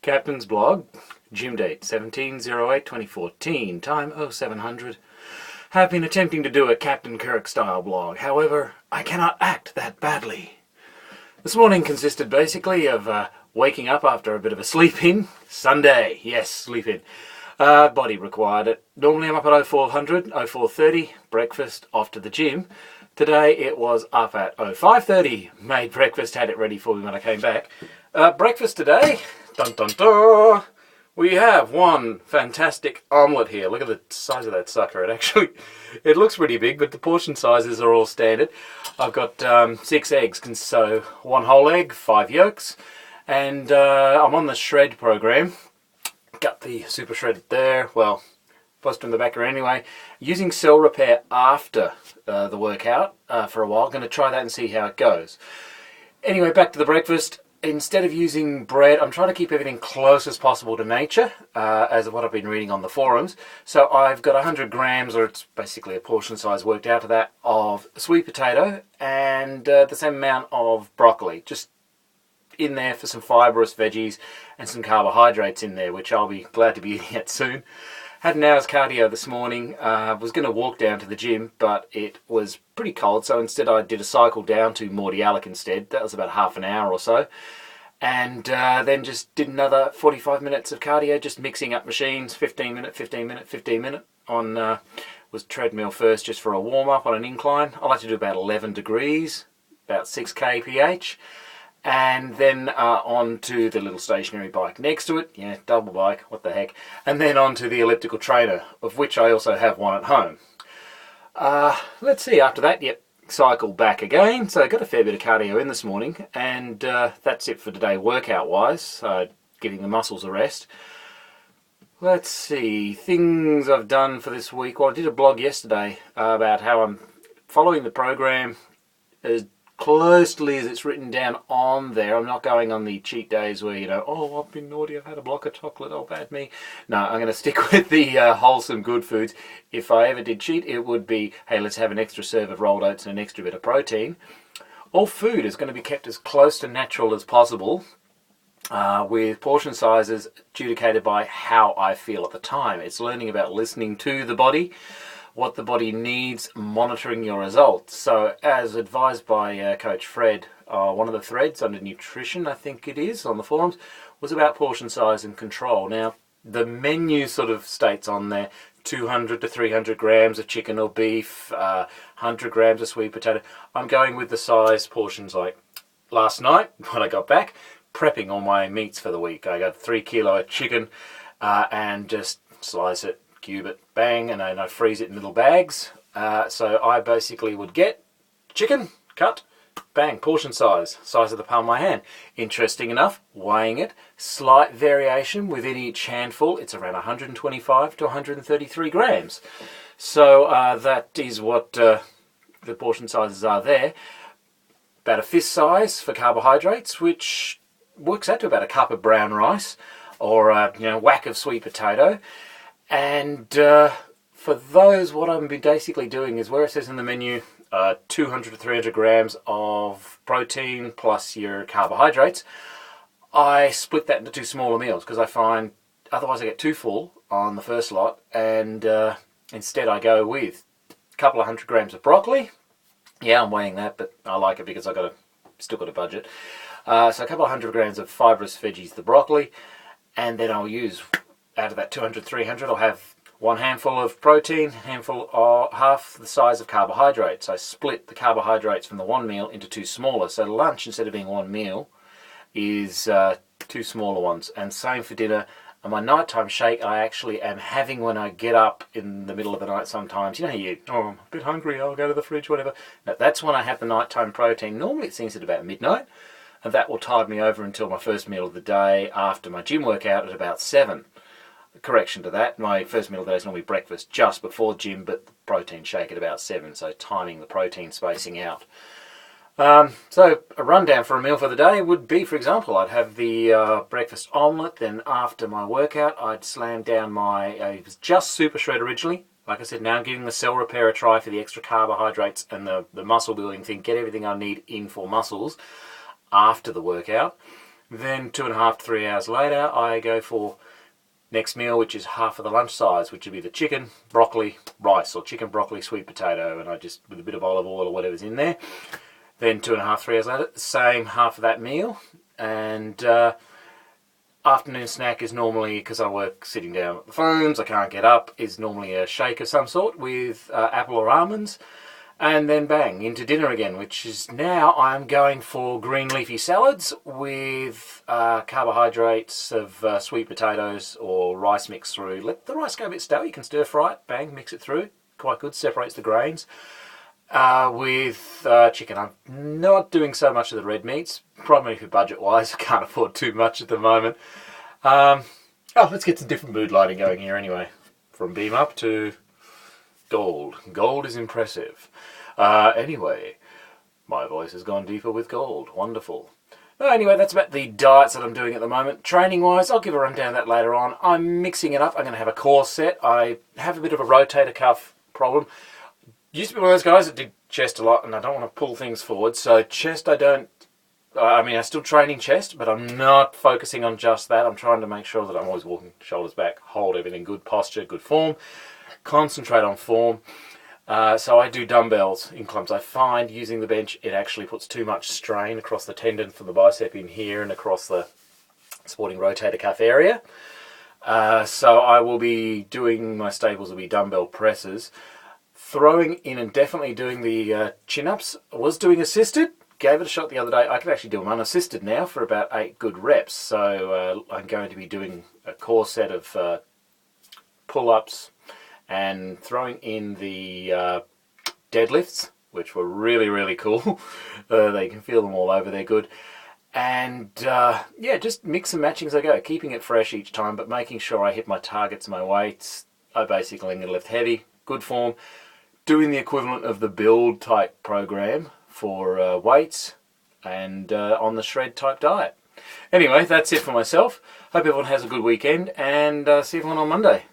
Captain's blog, gym date 17/08/2014, time 0700. Have been attempting to do a Captain Kirk style blog, however, I cannot act that badly. This morning consisted basically of waking up after a bit of a sleep-in. Sunday, yes, sleep-in. Body required it. Normally I'm up at 0400, 0430, breakfast, off to the gym. Today it was up at 0530, made breakfast, had it ready for me when I came back. Breakfast today, dun dun dun, we have one fantastic omelette here. Look at the size of that sucker. It looks pretty big, but the portion sizes are all standard. I've got 6 eggs, so 1 whole egg, 5 yolks, and I'm on the shred program. Got the super shred there, well, posted in the background anyway. Using cell repair after the workout for a while. Going to try that and see how it goes. Anyway, back to the breakfast. Instead of using bread, I'm trying to keep everything close as possible to nature, as of what I've been reading on the forums. So I've got 100 grams, or it's basically a portion size worked out of that, of sweet potato and the same amount of broccoli. Just in there for some fibrous veggies and some carbohydrates in there, which I'll be glad to be eating at soon. Had an hour's cardio this morning. Was going to walk down to the gym, but it was pretty cold, so instead I did a cycle down to Mordialloc instead. That was about half an hour or so. And then just did another 45 minutes of cardio, just mixing up machines, 15 minute, 15 minute, 15 minute. Was treadmill first just for a warm-up on an incline. I like to do about 11 degrees, about 6 kph. And then onto the little stationary bike next to it, yeah, double bike, what the heck, and then onto the elliptical trainer, of which I also have one at home. Let's see, after that, yep, cycle back again, so I got a fair bit of cardio in this morning, and that's it for today workout-wise, giving the muscles a rest. Let's see, things I've done for this week. Well, I did a blog yesterday about how I'm following the program as closely as it's written down on there. I'm not going on the cheat days where, you know, oh, I've been naughty, I've had a block of chocolate, oh, bad me. No, I'm going to stick with the wholesome good foods. If I ever did cheat, it would be, hey, let's have an extra serve of rolled oats and an extra bit of protein. All food is going to be kept as close to natural as possible, with portion sizes adjudicated by how I feel at the time. It's learning about listening to the body, what the body needs, monitoring your results. So as advised by Coach Fred, one of the threads under nutrition, I think it is, on the forums, was about portion size and control. Now, the menu sort of states on there 200 to 300 grams of chicken or beef, 100 grams of sweet potato. I'm going with the size portions. Like last night when I got back, prepping all my meats for the week. I got 3 kilo of chicken and just slice it, cube it, bang, and then I freeze it in little bags. So I basically would get chicken, cut, bang, portion size of the palm of my hand. Interesting enough, weighing it, slight variation within each handful. It's around 125 to 133 grams. So that is what the portion sizes are there. About a fist size for carbohydrates, which works out to about a cup of brown rice or a whack of sweet potato. And for those, what I've been basically doing is where it says in the menu 200 to 300 grams of protein plus your carbohydrates, I split that into 2 smaller meals because I find otherwise I get too full on the first lot, and instead I go with a couple of 100 grams of broccoli. Yeah, I'm weighing that, but I like it because still got a budget. So a couple of 100 grams of fibrous veggies, the broccoli, and then I'll use, out of that 200, 300, I'll have 1 handful of protein, handful or half the size of carbohydrates. I split the carbohydrates from the one meal into 2 smaller. So lunch, instead of being 1 meal, is 2 smaller ones. And same for dinner. And my nighttime shake I actually am having when I get up in the middle of the night sometimes. You know, I'm a bit hungry, I'll go to the fridge, whatever. Now, that's when I have the nighttime protein. Normally it seems at about midnight. And that will tide me over until my first meal of the day after my gym workout at about 7. Correction to that, my first meal of the day is normally breakfast just before gym, but the protein shake at about 7, so timing the protein spacing out. So a rundown for a meal for the day would be, for example, I'd have the breakfast omelette, then after my workout I'd slam down it was just super shred originally. Like I said, now I'm giving the cell repair a try for the extra carbohydrates and the muscle building thing, get everything I need in for muscles after the workout. Then 2.5 to 3 hours later, I go for next meal, which is half of the lunch size, which would be the chicken, broccoli, rice, or chicken, broccoli, sweet potato, and I just, with a bit of olive oil or whatever's in there. Then 2.5 to 3 hours later, same half of that meal, and afternoon snack is normally, because I work sitting down at the phones, I can't get up, is normally a shake of some sort with apple or almonds. And then bang, into dinner again, which is now I'm going for green leafy salads with carbohydrates of sweet potatoes or rice mixed through. Let the rice go a bit stale, you can stir fry it, bang, mix it through. Quite good, separates the grains. With chicken. I'm not doing so much of the red meats, primarily for budget-wise. I can't afford too much at the moment. Let's get some different mood lighting going here anyway. From beam up to gold. Gold is impressive. Anyway, my voice has gone deeper with gold. Wonderful. Anyway, that's about the diets that I'm doing at the moment. Training-wise, I'll give a rundown of that later on. I'm mixing it up. I'm going to have a core set. I have a bit of a rotator cuff problem. Used to be one of those guys that did chest a lot, and I don't want to pull things forward. So chest, I'm still training chest, but I'm not focusing on just that. I'm trying to make sure that I'm always walking shoulders back, hold everything, good posture, good form. Concentrate on form. So I do dumbbells in clumps. I find using the bench, it actually puts too much strain across the tendon from the bicep in here and across the supporting rotator cuff area. So I will be doing, my staples will be dumbbell presses. Throwing in and definitely doing the chin-ups. I was doing assisted, gave it a shot the other day. I can actually do them unassisted now for about 8 good reps. So I'm going to be doing a core set of pull-ups and throwing in the deadlifts, which were really, really cool. They can feel them all over, they're good. And just mix and matching as I go, keeping it fresh each time, but making sure I hit my targets, my weights. I basically am going to lift heavy, good form. Doing the equivalent of the build type program for weights and on the shred type diet. Anyway, that's it for myself. Hope everyone has a good weekend and see everyone on Monday.